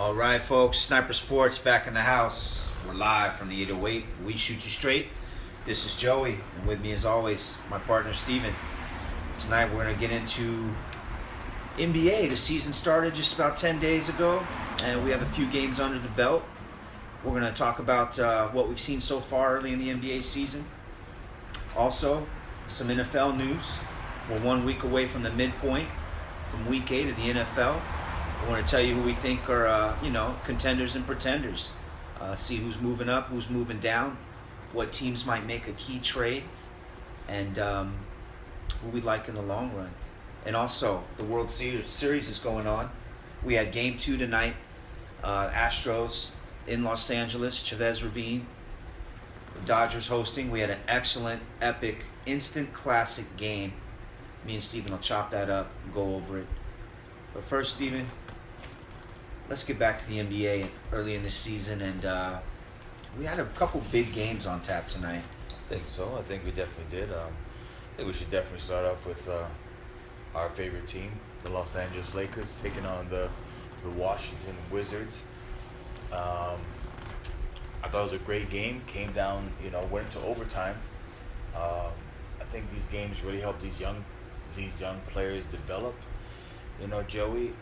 All right, folks. Sniper Sports back in the house. We're live from the 808. We shoot you straight. This is Joey, and with me, as always, my partner Steven. Tonight, we're going to get into NBA. The season started just about 10 days ago, and we have a few games under the belt. We're going to talk about what we've seen so far early in the NBA season. Also, some NFL news. We're 1 week away from the midpoint from Week 8 of the NFL. I want to tell you who we think are, contenders and pretenders. See who's moving up, who's moving down, what teams might make a key trade, and who we like in the long run. And also, the World Series is going on. We had Game 2 tonight. Astros in Los Angeles, Chavez Ravine. The Dodgers hosting. We had an excellent, epic, instant classic game. Me and Steven will chop that up and go over it. But first, Steven, let's get back to the NBA early in the season, and we had a couple big games on tap tonight. I think so. I think we definitely did. I think we should definitely start off with our favorite team, the Los Angeles Lakers, taking on the Washington Wizards. I thought it was a great game. Came down, went into overtime. I think these games really help these young players develop. Joey,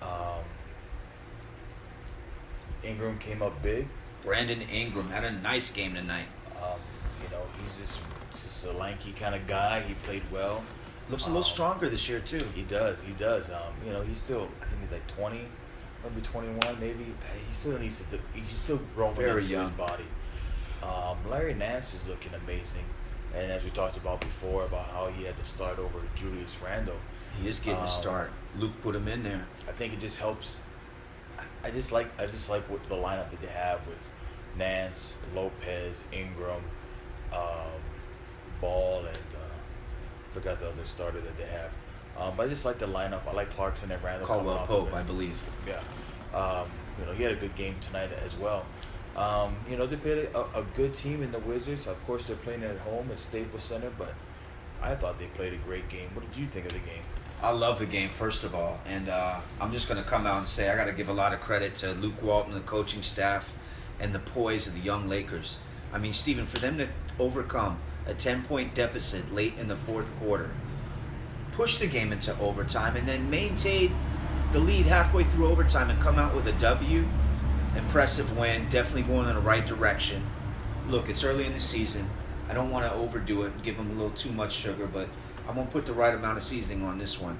Ingram came up big. Brandon Ingram had a nice game tonight. He's just a lanky kind of guy. He played well. Looks a little stronger this year too. He does. He's still, I think he's like 20, maybe 21, maybe. He still needs to. He's still growing Very into young. his body. Larry Nance is looking amazing, and as we talked about before, about how he had to start over Julius Randle. He is getting a start. Luke put him in there. I think it just helps. I just like what the lineup that they have with Nance, Lopez, Ingram, Ball, and forgot the other starter that they have. But I just like the lineup. I like Clarkson and Randall. Caldwell Pope, I believe. Yeah. He had a good game tonight as well. They played a good team in the Wizards. Of course, they're playing at home at Staples Center, but I thought they played a great game. What did you think of the game? I love the game, first of all, and I'm just going to come out and say I got to give a lot of credit to Luke Walton, the coaching staff, and the poise of the young Lakers. I mean, Steven, for them to overcome a 10-point deficit late in the fourth quarter, push the game into overtime, and then maintain the lead halfway through overtime and come out with a W, impressive win, definitely going in the right direction. Look, it's early in the season. I don't want to overdo it and give them a little too much sugar, but I'm going to put the right amount of seasoning on this one.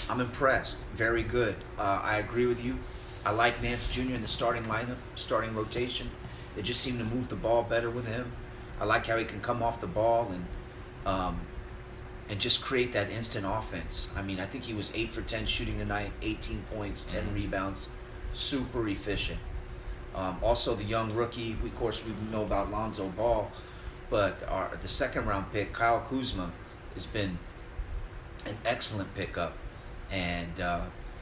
I'm impressed. Very good. I agree with you. I like Nance Jr. in the starting lineup, starting rotation. They just seem to move the ball better with him. I like how he can come off the ball and just create that instant offense. I mean, I think he was 8 for 10 shooting tonight, 18 points, 10 rebounds. Super efficient. Also, the young rookie, of course, we know about Lonzo Ball, but the second-round pick, Kyle Kuzma, has been an excellent pickup, and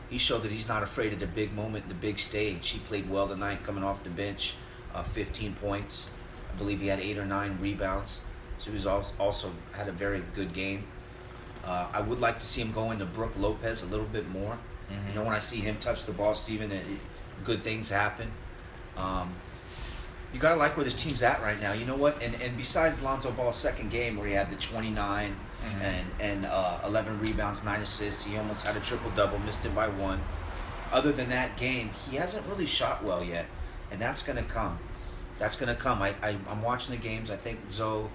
he showed that he's not afraid of the big moment, the big stage. He played well tonight, coming off the bench, 15 points. I believe he had 8 or 9 rebounds, so he's also had a very good game. I would like to see him go into Brook Lopez a little bit more. Mm-hmm. When I see him touch the ball, Steven, good things happen. You gotta like where this team's at right now. You know what? And besides Lonzo Ball's second game where he had the 29 and 11 rebounds, 9 assists, he almost had a triple-double, missed it by 1. Other than that game, he hasn't really shot well yet, and that's gonna come. I'm watching the games. I think Zoe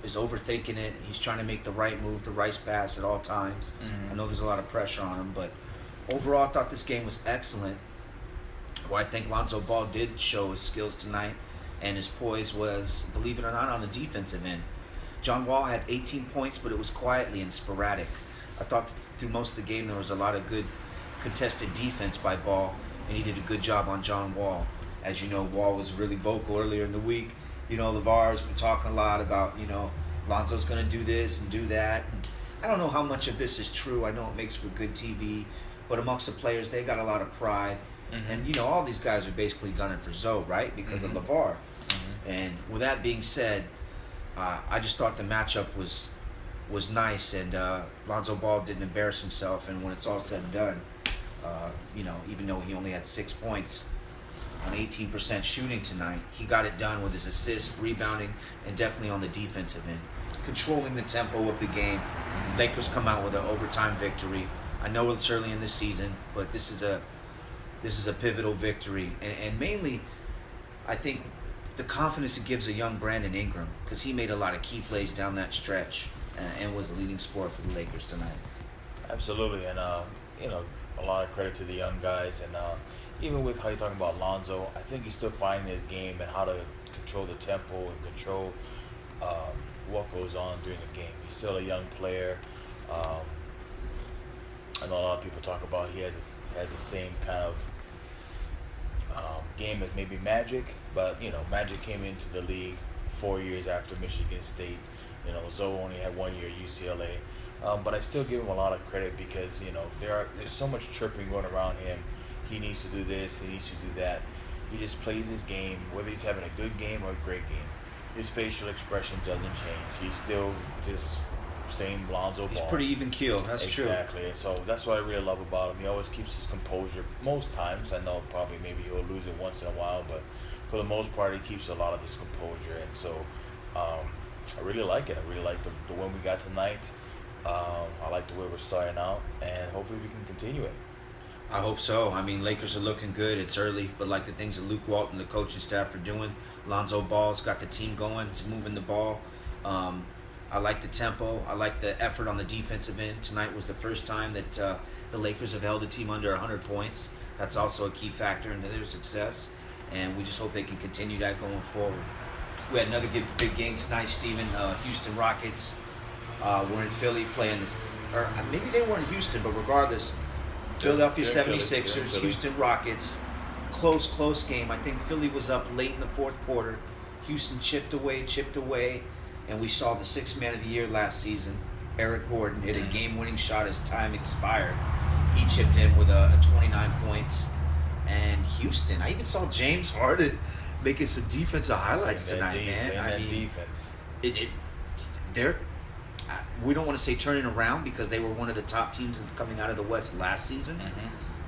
is overthinking it. He's trying to make the right move, the right pass at all times. Mm-hmm. I know there's a lot of pressure on him, but overall, I thought this game was excellent. Where I think Lonzo Ball did show his skills tonight, and his poise was, believe it or not, on the defensive end. John Wall had 18 points, but it was quietly and sporadic. I thought through most of the game there was a lot of good contested defense by Ball, and he did a good job on John Wall. As you know, Wall was really vocal earlier in the week. LeVar's been talking a lot about, Lonzo's going to do this and do that. And I don't know how much of this is true. I know it makes for good TV, but amongst the players, they got a lot of pride. Mm-hmm. And, all these guys are basically gunning for Zoe, right? Because of LeVar. Mm-hmm. And with that being said, I just thought the matchup was nice, and Lonzo Ball didn't embarrass himself. And when it's all said and done, even though he only had 6 points, on 18% shooting tonight. He got it done with his assists, rebounding, and definitely on the defensive end. Controlling the tempo of the game. Lakers come out with an overtime victory. I know it's early in the season, but this is a pivotal victory. And mainly, I think the confidence it gives a young Brandon Ingram, because he made a lot of key plays down that stretch and was the leading scorer for the Lakers tonight. Absolutely, and a lot of credit to the young guys, and even with how you're talking about Lonzo, I think he's still finding his game and how to control the tempo and control what goes on during the game. He's still a young player. I know a lot of people talk about he has the same kind of game as maybe Magic, but Magic came into the league 4 years after Michigan State. Zoe only had 1 year at UCLA. But I still give him a lot of credit because there's so much chirping going around him. He needs to do this, he needs to do that. He just plays his game, whether he's having a good game or a great game. His facial expression doesn't change. He's still just same Lonzo Ball. He's pretty even keeled. That's true. Exactly. And so that's what I really love about him. He always keeps his composure most times. I know probably maybe he'll lose it once in a while, but for the most part, he keeps a lot of his composure. And so I really like it. I really like the win we got tonight. I like the way we're starting out, and hopefully we can continue it. I hope so. I mean, Lakers are looking good. It's early, but like the things that Luke Walton, the coaching staff, are doing. Lonzo Ball's got the team going. He's moving the ball. I like the tempo. I like the effort on the defensive end. Tonight was the first time that the Lakers have held a team under 100 points. That's also a key factor into their success, and we just hope they can continue that going forward. We had another big game tonight, Steven. Houston Rockets were in Philly playing this, or maybe they were in Houston, but regardless, Philadelphia 76ers, Houston Rockets, close game. I think Philly was up late in the fourth quarter. Houston chipped away, and we saw the sixth man of the year last season, Eric Gordon, hit a game-winning shot as time expired. He chipped in with a 29 points. And Houston, I even saw James Harden making some defensive highlights tonight, man. I mean, defense. We don't want to say turning around because they were one of the top teams coming out of the West last season,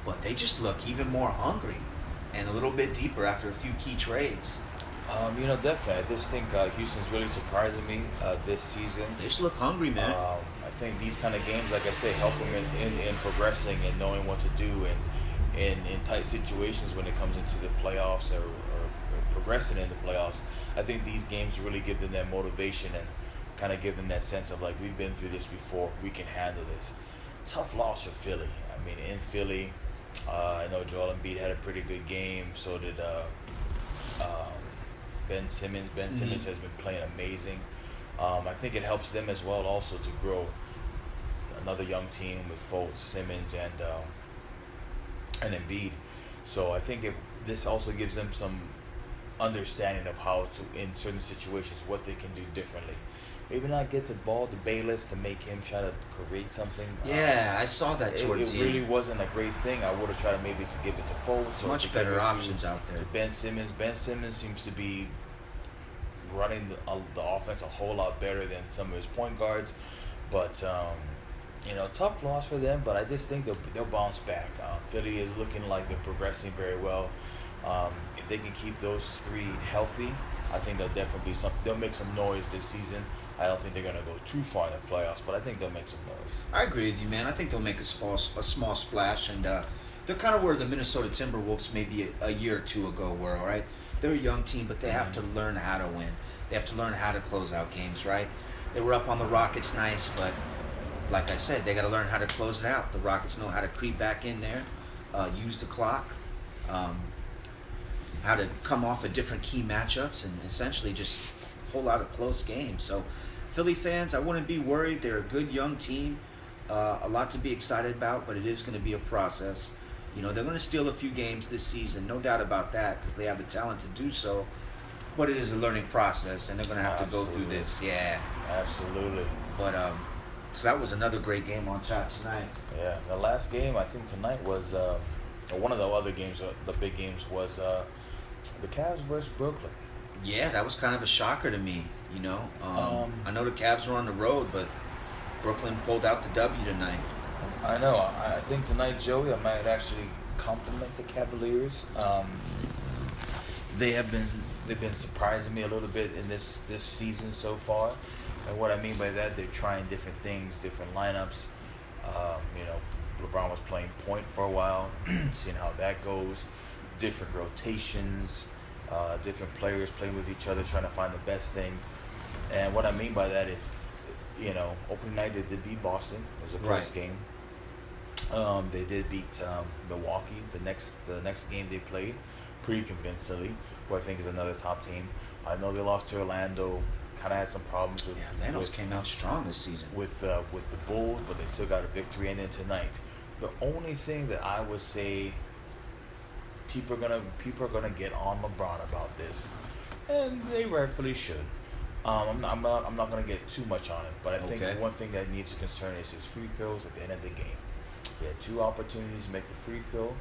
but they just look even more hungry and a little bit deeper after a few key trades. Definitely. I just think Houston's really surprising me this season. They just look hungry, man. I think these kind of games, like I say, help them in progressing and knowing what to do and in tight situations when it comes into the playoffs or progressing in the playoffs. I think these games really give them that motivation and kind of give them that sense of like, we've been through this before, we can handle this. Tough loss for Philly. I mean, in Philly, I know Joel Embiid had a pretty good game. So did Ben Simmons. Ben Simmons has been playing amazing. I think it helps them as well also to grow. Another young team with Fultz, Simmons, and Embiid. So I think this also gives them some understanding of how to, in certain situations, what they can do differently. Maybe not get the ball to Bayless to make him try to create something. Yeah, I saw that towards the end. It really wasn't a great thing. I would have tried maybe to give it to Fultz. Much better options out there. To Ben Simmons. Ben Simmons seems to be running the offense a whole lot better than some of his point guards. But, tough loss for them, but I just think they'll bounce back. Philly is looking like they're progressing very well. If they can keep those three healthy, I think they'll make some noise this season. I don't think they're going to go too far in the playoffs, but I think they'll make some noise. I agree with you, man. I think they'll make a small splash, and they're kind of where the Minnesota Timberwolves maybe a year or two ago were, all right? They're a young team, but they have to learn how to win. They have to learn how to close out games, right? They were up on the Rockets nice, but like I said, they got to learn how to close it out. The Rockets know how to creep back in there, use the clock, how to come off of different key matchups, and essentially just pull out a close game. So Philly fans, I wouldn't be worried. They're a good young team, a lot to be excited about, but it is going to be a process. They're going to steal a few games this season, no doubt about that, because they have the talent to do so. But it is a learning process, and they're going to have to go through this. Yeah, absolutely. But so that was another great game on tap tonight. Yeah, the last game I think tonight was one of the other games. The big games was the Cavs versus Brooklyn. Yeah, that was kind of a shocker to me. I know the Cavs were on the road, but Brooklyn pulled out the W tonight. I know. I think tonight, Joey, I might actually compliment the Cavaliers. They've been surprising me a little bit in this season so far. And what I mean by that, they're trying different things, different lineups. You know, LeBron was playing point for a while, seeing how that goes. Different rotations, different players playing with each other, trying to find the best thing. And what I mean by that is, you know, opening night they did beat Boston. It was a close Right. game. They did beat Milwaukee. The next game they played pretty convincingly, who I think is another top team. I know they lost to Orlando. Kind of had some problems with Yeah, Lanos came out strong this season. with the Bulls, but they still got a victory. And then tonight, the only thing that I would say people are gonna get on LeBron about this, and they rightfully should. I'm not gonna get too much on it, but I think Okay. one thing that needs to concern is his free throws at the end of the game. He had 2 opportunities to make a free throw.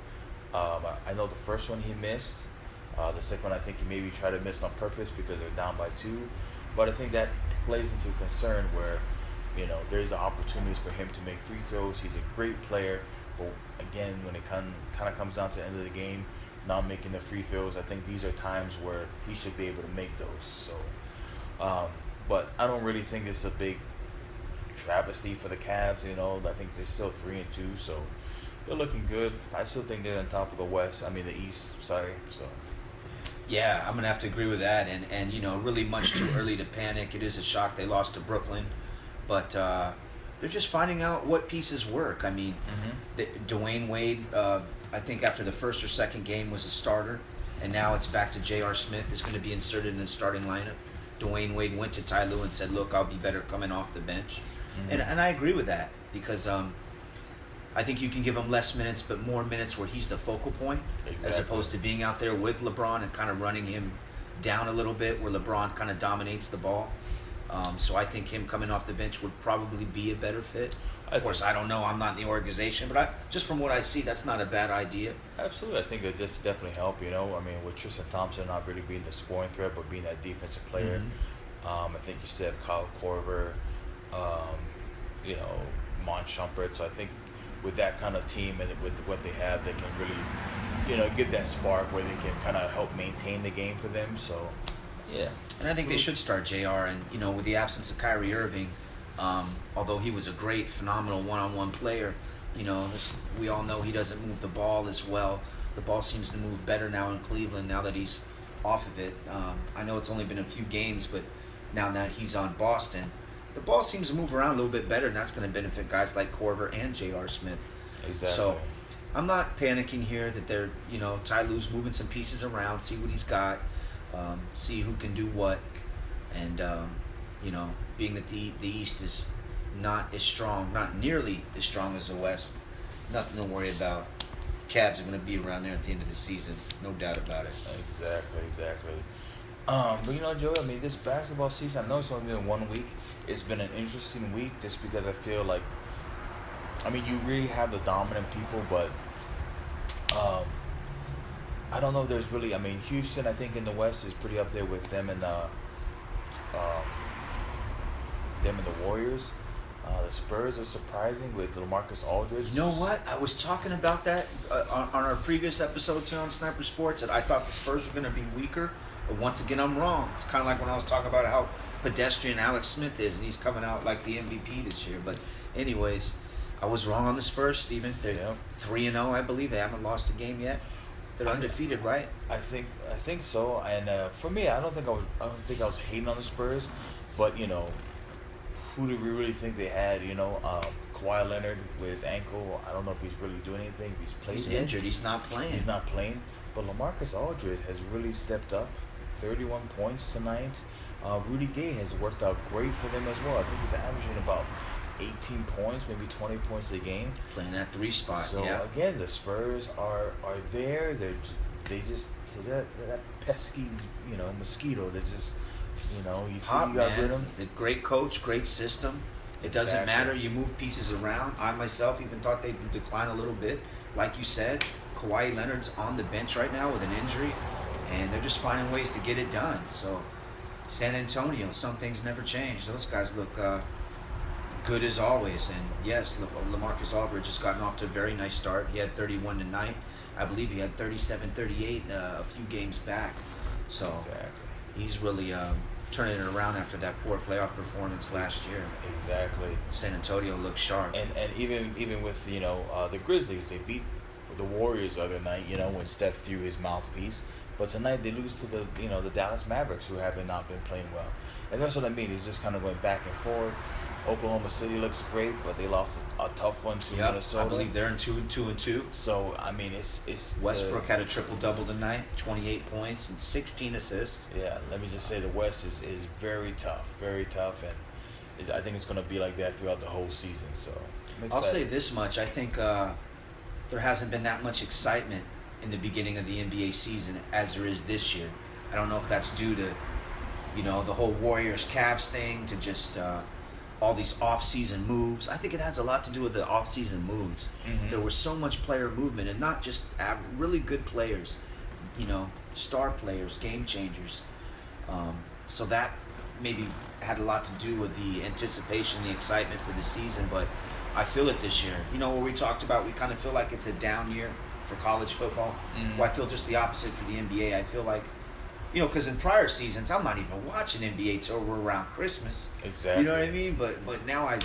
I know the first one he missed. The second one I think he maybe tried to miss on purpose because they're down by 2. But I think that plays into a concern where, you know, there's opportunities for him to make free throws. He's a great player, but again, when it kind of comes down to the end of the game, not making the free throws, I think these are times where he should be able to make those. So, but I don't really think it's a big travesty for the Cavs. You know, I think they're still 3-2, so they're looking good. I still think they're on top of the West. I mean, the East. Sorry. So. Yeah, I'm gonna have to agree with that, and you know, really much too early to panic. It is a shock they lost to Brooklyn, but they're just finding out what pieces work. I mean, Dwayne Wade, I think after the first or second game was a starter, and now it's back to J.R. Smith is going to be inserted in the starting lineup. Dwayne Wade went to Ty Lue and said, "Look, I'll be better coming off the bench," and I agree with that because I think you can give him less minutes, but more minutes where he's the focal point, as Exactly. opposed to being out there with LeBron and kind of running him down a little bit, where LeBron kind of dominates the ball. So I think him coming off the bench would probably be a better fit. Of course, I don't know. I'm not in the organization, but just from what I see, that's not a bad idea. Absolutely, I think it definitely help. You know, I mean, with Tristan Thompson not really being the scoring threat, but being that defensive player. I think you said Kyle Korver, you know, Mon Shumpert. So I think with that kind of team and with what they have, they can really, you know, give that spark where they can kind of help maintain the game for them. So, yeah. And I think they should start JR. And, you know, with the absence of Kyrie Irving, although he was a great, phenomenal one-on-one player, you know, we all know he doesn't move the ball as well. The ball seems to move better now in Cleveland now that he's off of it. I know it's only been a few games, but now that he's on Boston, the ball seems to move around a little bit better, and that's going to benefit guys like Korver and J.R. Smith. Exactly. So I'm not panicking here that they're, you know, Ty Lue's moving some pieces around, see what he's got, see who can do what. And, you know, being that the East is not as strong, not nearly as strong as the West, nothing to worry about. Cavs are going to be around there at the end of the season, no doubt about it. Exactly. But you know, Joey, I mean, this basketball season, I know it's only been 1 week. It's been an interesting week just because I feel like, I mean, you really have the dominant people, but I don't know if there's really, I mean, Houston, I think in the West is pretty up there with them and the Warriors. The Spurs are surprising with LaMarcus Aldridge. You know what? I was talking about that on our previous episodes here on Sniper Sports, and I thought the Spurs were going to be weaker. But once again, I'm wrong. It's kind of like when I was talking about how pedestrian Alex Smith is, and he's coming out like the MVP this year. But anyways, I was wrong on the Spurs, Steven. They're 3-0, I believe. They haven't lost a game yet. They're undefeated, right? I think so. And for me, I don't think I was hating on the Spurs, but you know, who do we really think they had? You know, Kawhi Leonard with his ankle. I don't know if he's really doing anything. If he's played. He's injured. He's not playing. He's not playing. But LaMarcus Aldridge has really stepped up. 31 points tonight. Rudy Gay has worked out great for them as well. I think he's averaging about 18 points, maybe 20 points a game. Playing that 3 spot. So yeah. again, the Spurs are there. They're that pesky, you know, mosquito that just, you know, you Hot, think you got man. rid of them. The great coach, great system. It doesn't Exactly. matter. You move pieces around. I myself even thought they'd decline a little bit. Like you said, Kawhi Leonard's on the bench right now with an injury, and they're just finding ways to get it done. So San Antonio, some things never change. Those guys look Good as always, and yes, LaMarcus Aldridge has gotten off to a very nice start. He had 31 tonight. I believe he had 37, 38 a few games back. So Exactly. he's really turning it around after that poor playoff performance last year. Exactly. San Antonio looked sharp. And even with the Grizzlies, they beat the Warriors the other night. When Steph threw his mouthpiece, but tonight they lose to the Dallas Mavericks, who have not been playing well. And that's what I mean. It's just kind of going back and forth. Oklahoma City looks great, but they lost a tough one to Minnesota. I believe they're in 2-2. So I mean, it's Westbrook had a triple double tonight, 28 points and 16 assists. Yeah, let me just say the West is very tough, and I think it's going to be like that throughout the whole season. So I'll say this much: I think there hasn't been that much excitement in the beginning of the NBA season as there is this year. I don't know if that's due to the whole Warriors Cavs thing, to just all these off-season moves. I think it has a lot to do with the off-season moves. Mm-hmm. There was so much player movement, and not just really good players, star players, game changers. So that maybe had a lot to do with the anticipation, the excitement for the season. But I feel it this year. Where we talked about, we kind of feel like it's a down year for college football. Mm-hmm. Well, I feel just the opposite for the NBA. I feel like, because in prior seasons, I'm not even watching NBA till we're around Christmas. Exactly. You know what I mean? But now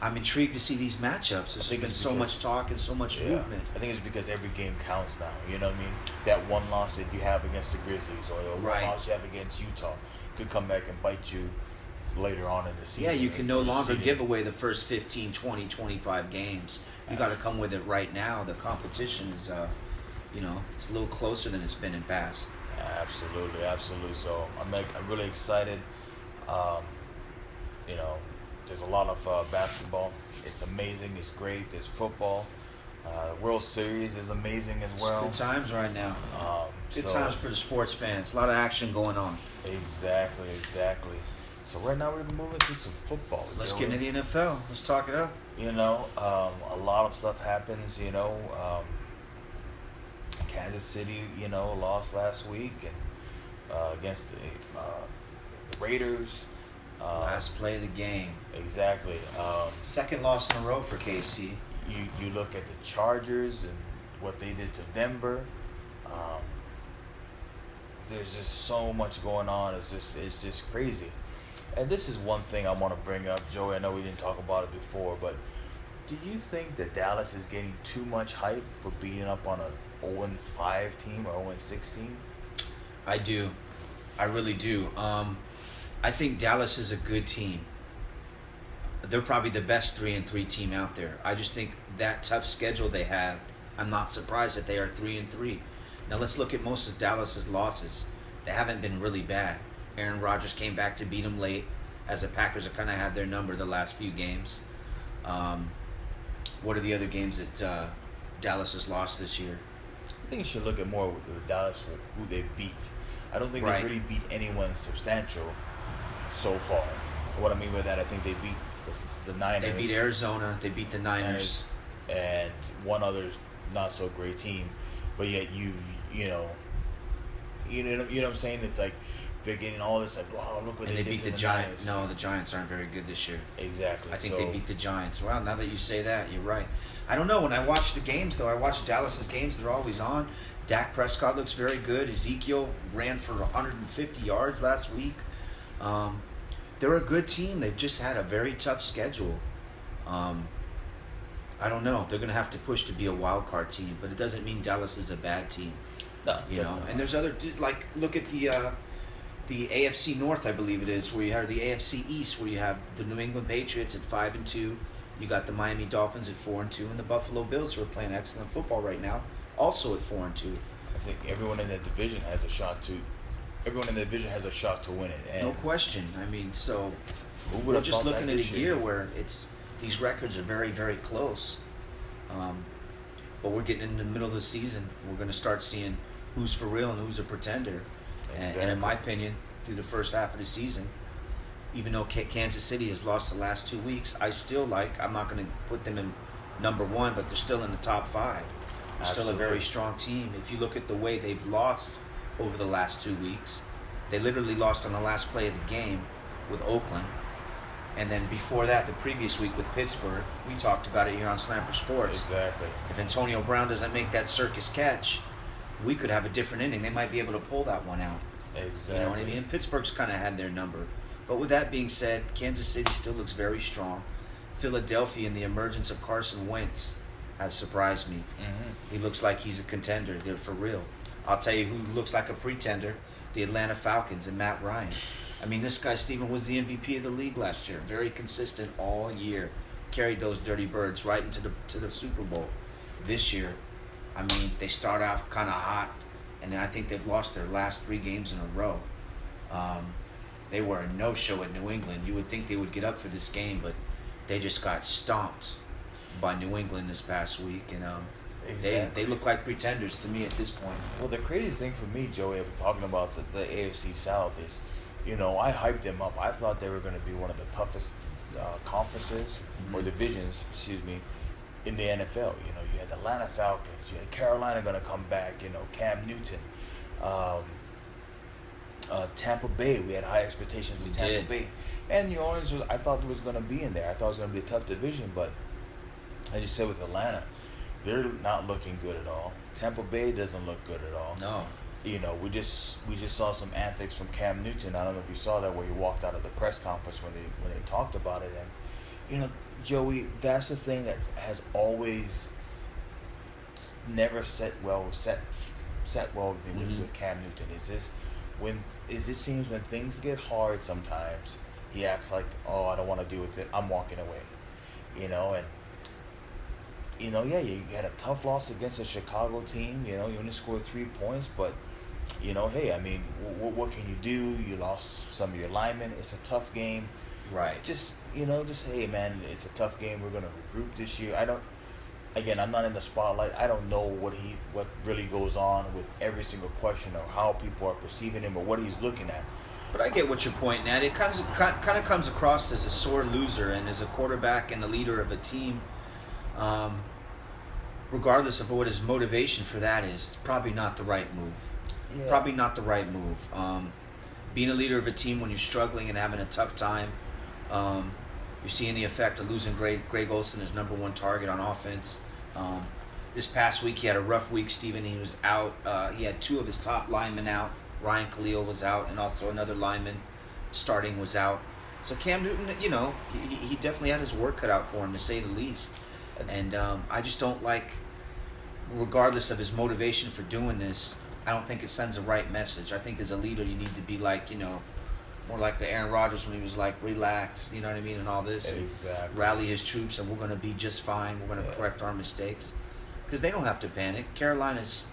I'm intrigued to see these matchups. There's been so much talk and so much movement. I think it's because every game counts now. You know what I mean? That one loss that you have against the Grizzlies or the one loss you have against Utah could come back and bite you later on in the season. Yeah, you can no longer give away the first 15, 20, 25 games. You got to come with it right now. The competition is, it's a little closer than it's been in past. Absolutely. So I'm really excited. There's a lot of basketball. It's amazing. It's great. There's football. World Series is amazing as well. It's good times right now. Good times for the sports fans. A lot of action going on. Exactly. So right now we're going to move into some football. Let's get into the NFL. Let's talk it up. A lot of stuff happens, Kansas City, lost last week and against the Raiders. Last play of the game. Exactly. Second loss in a row for KC. You look at the Chargers and what they did to Denver. There's just so much going on. It's just crazy. And this is one thing I want to bring up, Joey. I know we didn't talk about it before, but do you think that Dallas is getting too much hype for beating up on a 0-5 team or 0-6 team? I do. I really do. I think Dallas is a good team. They're probably the best 3-3 team out there. I just think that tough schedule they have, I'm not surprised that they are 3-3. Now let's look at most of Dallas's losses. They haven't been really bad. Aaron Rodgers came back to beat them late, as the Packers have kind of had their number the last few games. What are the other games that Dallas has lost this year? I think you should look at more with Dallas, who they beat. I don't think they really beat anyone substantial so far. What I mean by that, I think they beat the Niners. They beat Arizona. They beat the Niners. And one other not so great team. But yet you know what I'm saying? It's like they're getting all this wow, look what they did beat to the Giants. Niners. No, the Giants aren't very good this year. Exactly. I think they beat the Giants. Wow, now that you say that, you're right. I don't know. When I watch the games, though, I watch Dallas's games. They're always on. Dak Prescott looks very good. Ezekiel ran for 150 yards last week. They're a good team. They've just had a very tough schedule. I don't know. They're going to have to push to be a wild card team, but it doesn't mean Dallas is a bad team. No, And there's other, like, look at the AFC North, I believe it is, where you have the AFC East, where you have the New England Patriots at 5-2. You got the Miami Dolphins at 4-2, and the Buffalo Bills, who are playing excellent football right now, also at 4-2. I think everyone in that division has a shot to. Everyone in the division has a shot to win it. And no question. I mean, so we're just looking at a year where these records are very, very close. But we're getting in the middle of the season. We're going to start seeing who's for real and who's a pretender. Exactly. And in my opinion, through the first half of the season, even though Kansas City has lost the last 2 weeks, I'm not going to put them in number one, but they're still in the top 5. They're still a very strong team. If you look at the way they've lost over the last 2 weeks, they literally lost on the last play of the game with Oakland. And then before that, the previous week with Pittsburgh, we talked about it here on Slamper Sports. Exactly. If Antonio Brown doesn't make that circus catch, we could have a different inning. They might be able to pull that one out. Exactly. You know what I mean? Pittsburgh's kind of had their number. But with that being said, Kansas City still looks very strong. Philadelphia and the emergence of Carson Wentz has surprised me. Mm-hmm. He looks like he's a contender. They're for real. I'll tell you who looks like a pretender, the Atlanta Falcons and Matt Ryan. I mean, this guy, Steven, was the MVP of the league last year. Very consistent all year. Carried those Dirty Birds right into the Super Bowl. This year, I mean, they start off kind of hot, and then I think they've lost their last 3 games in a row. They were a no-show at New England. You would think they would get up for this game, but they just got stomped by New England this past week, and Exactly. they look like pretenders to me at this point. Well, the craziest thing for me, Joey, talking about the AFC South is, I hyped them up. I thought they were going to be one of the toughest conferences or divisions, in the NFL. You had the Atlanta Falcons, you had Carolina going to come back, Cam Newton. Tampa Bay, we had high expectations for Tampa Bay. And New Orleans, I thought was going to be in there. I thought it was going to be a tough division, but as you said with Atlanta, they're not looking good at all. Tampa Bay doesn't look good at all. No. We just saw some antics from Cam Newton. I don't know if you saw that, where he walked out of the press conference when they talked about it. And Joey, that's the thing that has always never set well with Cam Newton. It seems when things get hard sometimes, he acts like, oh, I don't want to deal with it, I'm walking away. You had a tough loss against a Chicago team. You only scored 3 points, but hey, I mean, what can you do? You lost some of your linemen. It's a tough game. Right. Just hey, man, it's a tough game. We're gonna regroup this year. I'm not in the spotlight. I don't know what really goes on with every single question or how people are perceiving him or what he's looking at. But I get what you're pointing at. It kind of comes across as a sore loser, and as a quarterback and the leader of a team, regardless of what his motivation for that is, it's probably not the right move. Yeah. Probably not the right move. Being a leader of a team when you're struggling and having a tough time, you're seeing the effect of losing Greg Olsen, his number 1 target on offense. This past week, he had a rough week, Steven. He was out. He had 2 of his top linemen out. Ryan Khalil was out, and also another lineman starting was out. So Cam Newton, he definitely had his work cut out for him, to say the least. And I just don't like, regardless of his motivation for doing this, I don't think it sends the right message. I think as a leader, you need to be like, more like the Aaron Rodgers when he was like, relax, you know what I mean, and all this. Exactly. And rally his troops, and we're going to be just fine. We're going to correct our mistakes. Because they don't have to panic. Carolina's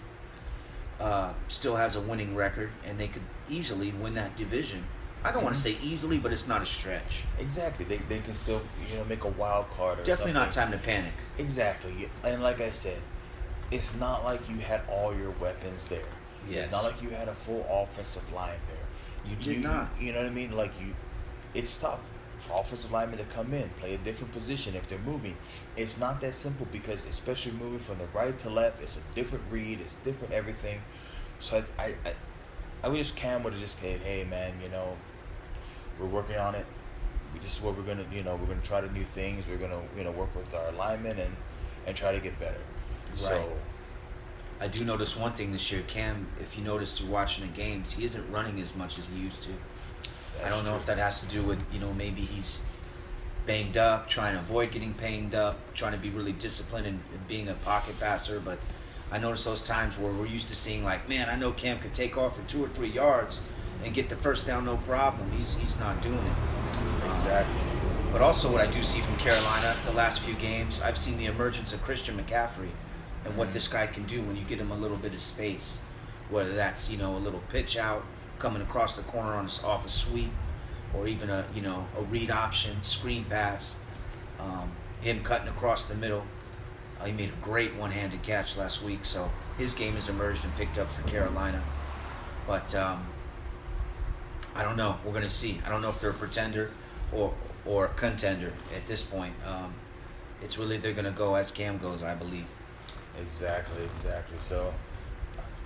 still has a winning record, and they could easily win that division. I don't want to say easily, but it's not a stretch. Exactly. They can still, make a wild card or Definitely not something. time to panic. Exactly. And like I said, it's not like you had all your weapons there. Yes. It's not like you had a full offensive line there. You did not. You know what I mean? It's tough for offensive linemen to come in, play a different position if they're moving. It's not that simple, because especially moving from the right to left, it's a different read, it's different everything. So I wish Cam would have just said, hey man, we're working on it. This is what we're gonna, we're gonna try to new things. We're gonna, work with our linemen and try to get better. Right. So I do notice one thing this year, Cam, if you notice you're watching the games, he isn't running as much as he used to. I don't know if that has to do with, maybe he's banged up, trying to avoid getting banged up, trying to be really disciplined and being a pocket passer. But I notice those times where we're used to seeing, like, man, I know Cam could take off for 2 or 3 yards and get the first down, no problem. He's not doing it. Exactly. But also what I do see from Carolina the last few games, I've seen the emergence of Christian McCaffrey and what this guy can do when you get him a little bit of space. Whether that's, a little pitch out, coming across the corner off a sweep, or even a read option, screen pass, him cutting across the middle. He made a great one-handed catch last week, so his game has emerged and picked up for Carolina. But I don't know. We're going to see. I don't know if they're a pretender or a contender at this point. It's really, they're going to go as Cam goes, I believe. Exactly. So,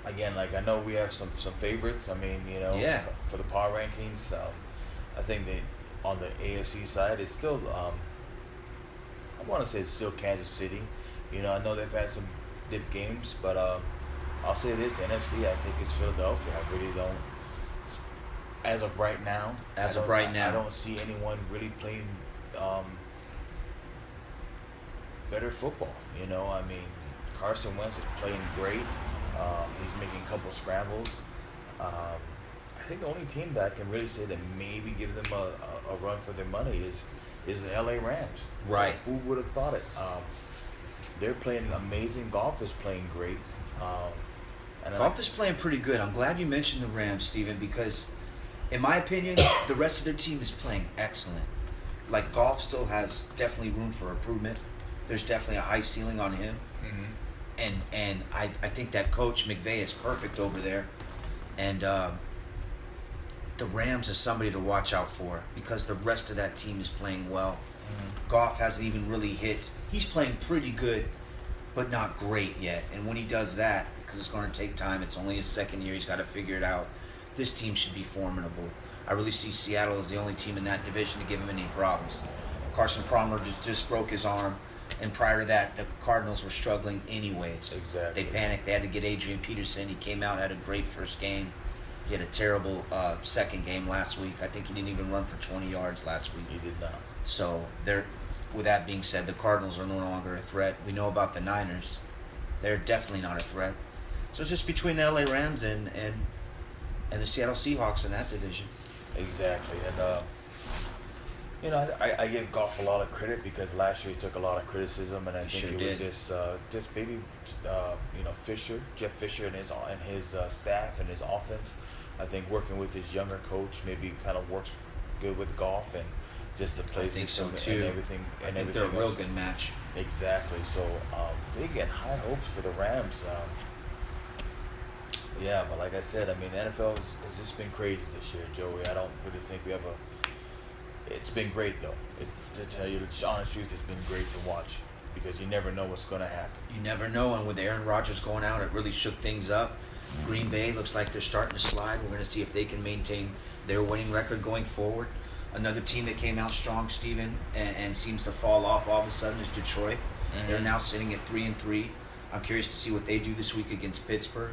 again, I know we have some favorites. I mean, Yeah. for the power rankings, I think on the AFC side, it's still I want to say it's still Kansas City. You know, I know they've had some dip games, but I'll say this: NFC, I think it's Philadelphia. I really don't. As of right now, I don't see anyone really playing better football. You know, I mean, Carson Wentz is playing great. He's making a couple scrambles. I think the only team that I can really say that maybe give them a run for their money is the LA Rams. Right. Who would have thought it? They're playing amazing. Golf is playing great. Golf is playing pretty good. I'm glad you mentioned the Rams, Steven, because in my opinion, the rest of their team is playing excellent. Like, Golf still has definitely room for improvement. There's definitely a high ceiling on him. Mm-hmm. And I think that coach, McVay, is perfect over there. And the Rams is somebody to watch out for because the rest of that team is playing well. Mm-hmm. Goff hasn't even really hit. He's playing pretty good, but not great yet. And when he does that, because it's going to take time, it's only his second year, he's got to figure it out. This team should be formidable. I really see Seattle as the only team in that division to give him any problems. Carson Palmer just broke his arm, and prior to that, the Cardinals were struggling anyways. Exactly. They panicked. They had to get Adrian Peterson. He came out, had a great first game. He had a terrible second game last week. I think he didn't even run for 20 yards last week. He did not. So, with that being said, the Cardinals are no longer a threat. We know about the Niners. They're definitely not a threat. So it's just between the LA Rams and the Seattle Seahawks in that division. Exactly. And, you know, I give Goff a lot of credit because last year he took a lot of criticism, and I think it was just maybe, you know, Jeff Fisher and his staff and his offense. I think working with his younger coach maybe kind of works good with Goff and just the play system and everything. I think they're a real good match. Exactly. So big and high hopes for the Rams. Yeah, but like I said, I mean, the NFL has just been crazy this year, Joey. I don't really think we have It's been great, though. To tell you the honest truth, it's been great to watch because you never know what's going to happen. You never know, and with Aaron Rodgers going out, it really shook things up. Green Bay looks like they're starting to slide. We're going to see if they can maintain their winning record going forward. Another team that came out strong, Steven, and seems to fall off all of a sudden is Detroit. Mm-hmm. They're now sitting at 3-3. I'm curious to see what they do this week against Pittsburgh.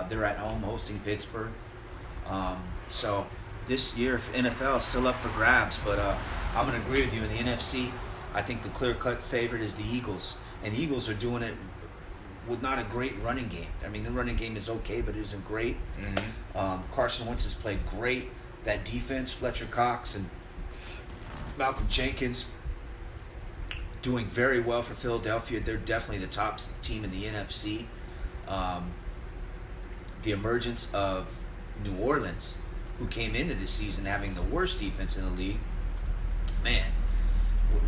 They're at home hosting Pittsburgh. So this year, NFL is still up for grabs, but I'm going to agree with you. In the NFC, I think the clear-cut favorite is the Eagles. And the Eagles are doing it with not a great running game. I mean, the running game is okay, but it isn't great. Mm-hmm. Carson Wentz has played great. That defense, Fletcher Cox and Malcolm Jenkins, doing very well for Philadelphia. They're definitely the top team in the NFC. The emergence of New Orleans, who came into this season having the worst defense in the league. Man,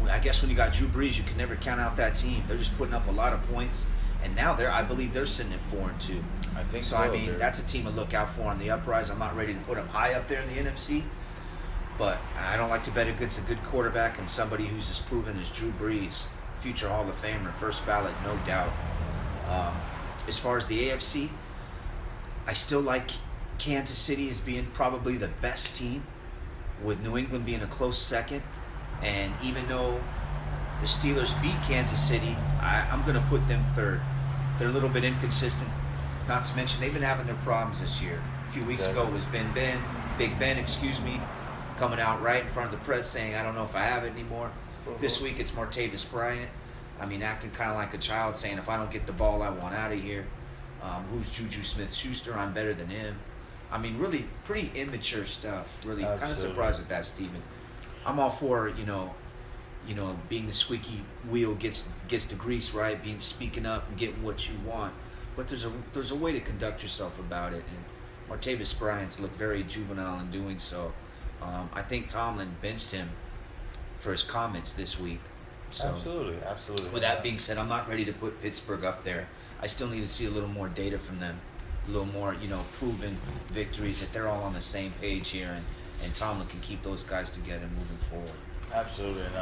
I guess when you got Drew Brees, you can never count out that team. They're just putting up a lot of points, and now I believe they're sitting at 4-2. I think so. I mean, that's a team to look out for on the uprise. I'm not ready to put them high up there in the NFC, but I don't like to bet against a good quarterback and somebody who's as proven as Drew Brees, future Hall of Famer, first ballot, no doubt. As far as the AFC, I still like Kansas City as being probably the best team, with New England being a close second. And even though the Steelers beat Kansas City, I'm going to put them third. They're a little bit inconsistent. Not to mention, they've been having their problems this year. A few weeks ago it was Big Ben, coming out right in front of the press saying, I don't know if I have it anymore. This week it's Martavis Bryant. I mean, acting kind of like a child, saying, if I don't get the ball, I want out of here. Who's Juju Smith-Schuster? I'm better than him. I mean, really pretty immature stuff. Really kind of surprised at that, Steven. I'm all for, you know, being the squeaky wheel gets the grease, right? Speaking up and getting what you want. But there's a way to conduct yourself about it. And Martavis Bryant's looked very juvenile in doing so. I think Tomlin benched him for his comments this week. So, absolutely. With that being said, I'm not ready to put Pittsburgh up there. I still need to see a little more data from them, a little more, proven victories, that they're all on the same page here, and Tomlin can keep those guys together moving forward. Absolutely, and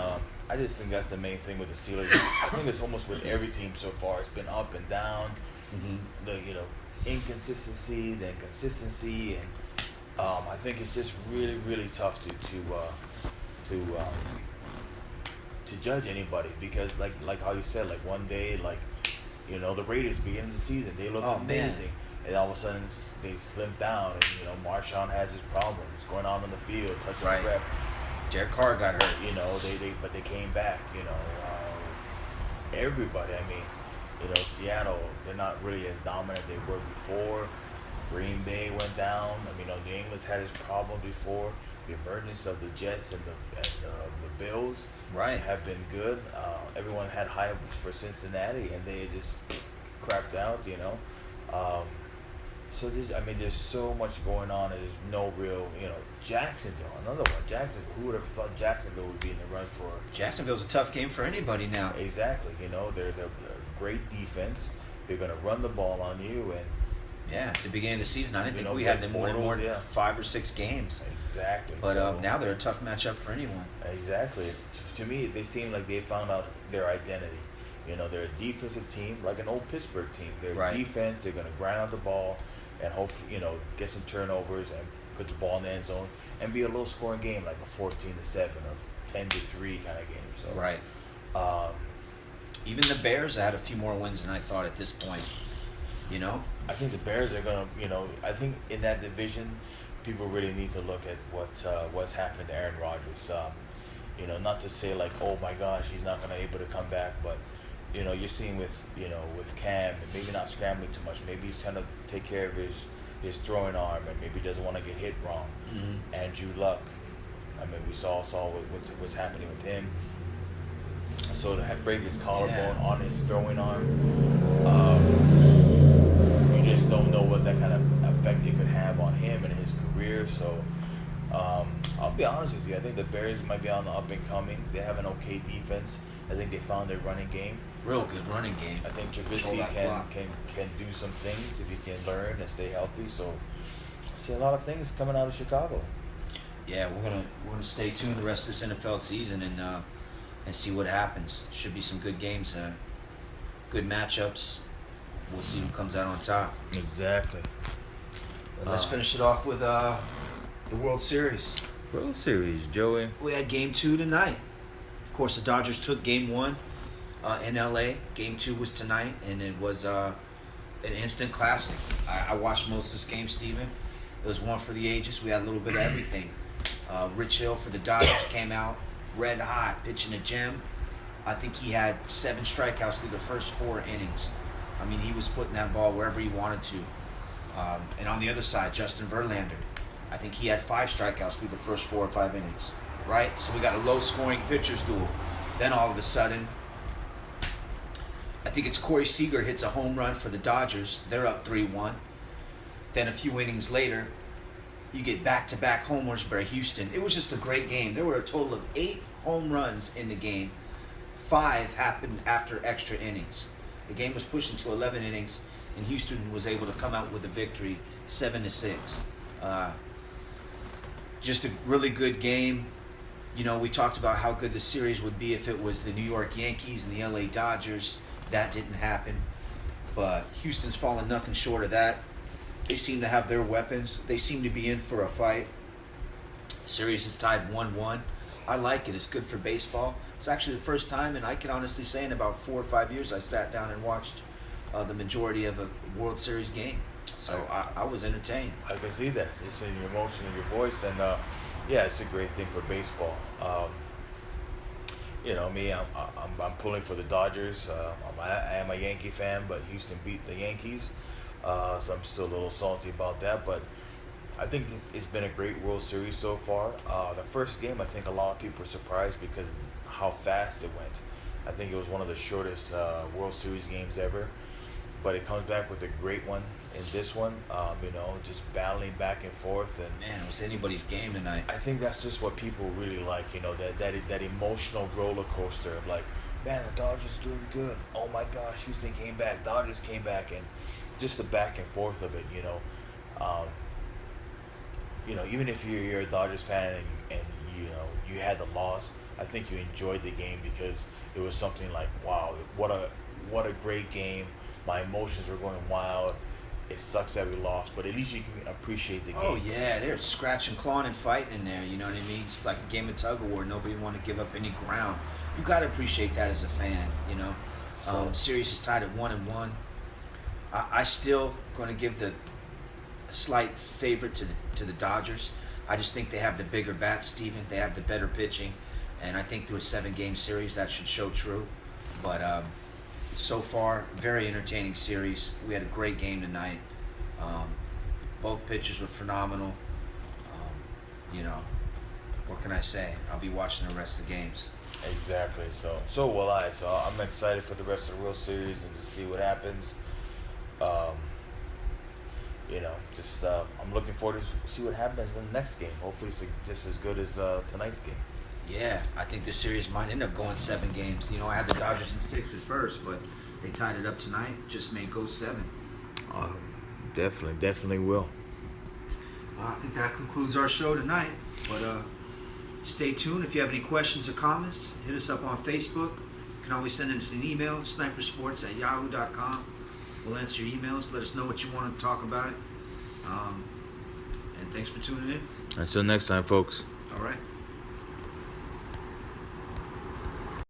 I just think that's the main thing with the Steelers. I think it's almost with every team so far. It's been up and down, the inconsistency, then consistency, and I think it's just really, really tough to judge anybody because like how you said, like one day, like, you know, the Raiders beginning of the season, they looked Oh, man. amazing, and all of a sudden they slimmed down, and you know Marshawn has his problems going on in the field, touching Right. the rep. Derek Carr got hurt. You know, but they came back. You know, everybody. I mean, you know, Seattle, they're not really as dominant they were before. Green Bay went down. I mean, you know, New England's had its problem before. The emergence of the Jets and the Bills Right. have been good. Everyone had high hopes for Cincinnati, and they just crapped out. You know, so there's so much going on, and there's no real, you know, Jacksonville, another one. Jacksonville, who would have thought Jacksonville would be in the run for? Jacksonville's a tough game for anybody now. Exactly. You know, they're a great defense. They're gonna run the ball on you, and Yeah, at the beginning of the season, I didn't You think know, we had them more than Bortles, yeah. 5 or 6 games. exactly. But So, now they're a tough matchup for anyone. exactly. To me, they seem like they found out their identity. You know, they're a defensive team, like an old Pittsburgh team. They're Right. defense. They're gonna grind out the ball, and hopefully, you know, get some turnovers and put the ball in the end zone, and be a low scoring game, like a 14-7 or 10-3 kind of game. So Right. Um, Even the Bears had a few more wins than I thought at this point. You know? I think the Bears are gonna, you know, I think in that division, people really need to look at what's happening to Aaron Rodgers. You know, not to say like, oh my gosh, he's not gonna able to come back, but you know, you're seeing with Cam, maybe not scrambling too much, maybe he's trying to take care of his throwing arm, and maybe he doesn't want to get hit wrong. Mm-hmm. Andrew Luck, I mean, we saw what's happening with him. So to break his collarbone on his throwing arm, you just don't know what that kind of effect it could have on him and his career. So I'll be honest with you, I think the Bears might be on the up and coming. They have an okay defense. I think they found their running game. Real good running game. I think Control Trubisky that clock. can do some things if he can learn and stay healthy. So I see a lot of things coming out of Chicago. Yeah, we're gonna stay tuned the rest of this NFL season and see what happens. Should be some good games, good matchups. We'll see who comes out on top. Exactly. But let's finish it off with the World Series. World Series, Joey. We had Game 2 tonight. Of course, the Dodgers took Game 1 in LA. Game 2 was tonight, and it was an instant classic. I watched most of this game, Steven. It was one for the ages. We had a little bit of everything. Rich Hill for the Dodgers came out red hot, pitching a gem. I think he had 7 strikeouts through the first 4 innings. I mean, he was putting that ball wherever he wanted to. And on the other side, Justin Verlander. I think he had 5 strikeouts through the first 4 or 5 innings. Right? So we got a low-scoring pitcher's duel. Then all of a sudden, I think it's Corey Seager hits a home run for the Dodgers. They're up 3-1. Then a few innings later, you get back-to-back homers by Houston. It was just a great game. There were a total of 8 home runs in the game. 5 happened after extra innings. The game was pushed into 11 innings, and Houston was able to come out with a victory, 7-6. Just a really good game. You know, we talked about how good the series would be if it was the New York Yankees and the LA Dodgers. That didn't happen. But Houston's fallen nothing short of that. They seem to have their weapons. They seem to be in for a fight. Series is tied 1-1. I like it. It's good for baseball. It's actually the first time, and I can honestly say in about 4 or 5 years, I sat down and watched the majority of a World Series game. So I was entertained. I can see that. It's in your emotion in your voice, and yeah, it's a great thing for baseball. You know me, I'm pulling for the Dodgers. I am a Yankee fan, but Houston beat the Yankees, so I'm still a little salty about that. But I think it's been a great World Series so far. The first game, I think a lot of people were surprised because how fast it went. I think it was one of the shortest World Series games ever. But it comes back with a great one in this one. You know, just battling back and forth, and Man, it was anybody's game tonight. I think that's just what people really like. You know, that emotional roller coaster of like, man, the Dodgers doing good. Oh my gosh, Houston came back. Dodgers came back, and just the back and forth of it. You know, even if you're a Dodgers fan and you know you had the loss, I think you enjoyed the game because it was something like, wow, what a great game. My emotions were going wild, it sucks that we lost, but at least you can appreciate the game. Oh yeah, they're scratching, clawing, and fighting in there. You know what I mean? It's like a game of tug of war. Nobody want to give up any ground. You got to appreciate that as a fan. You know, series is tied at 1-1. I still going to give the slight favorite to the Dodgers. I just think they have the bigger bats, Steven. They have the better pitching, and I think through a 7-game series that should show true. But so far, very entertaining series. We had a great game tonight. Both pitchers were phenomenal. You know, what can I say? I'll be watching the rest of the games. Exactly. So will I. So I'm excited for the rest of the World Series and to see what happens. You know, just I'm looking forward to see what happens in the next game. Hopefully, it's just as good as tonight's game. Yeah, I think this series might end up going 7 games. You know, I had the Dodgers in 6 at first, but they tied it up tonight. Just may go 7. Definitely will. Well, I think that concludes our show tonight. But stay tuned. If you have any questions or comments, hit us up on Facebook. You can always send us an email, snipersports@yahoo.com. We'll answer your emails. Let us know what you want to talk about it. And thanks for tuning in. Until next time, folks. All right.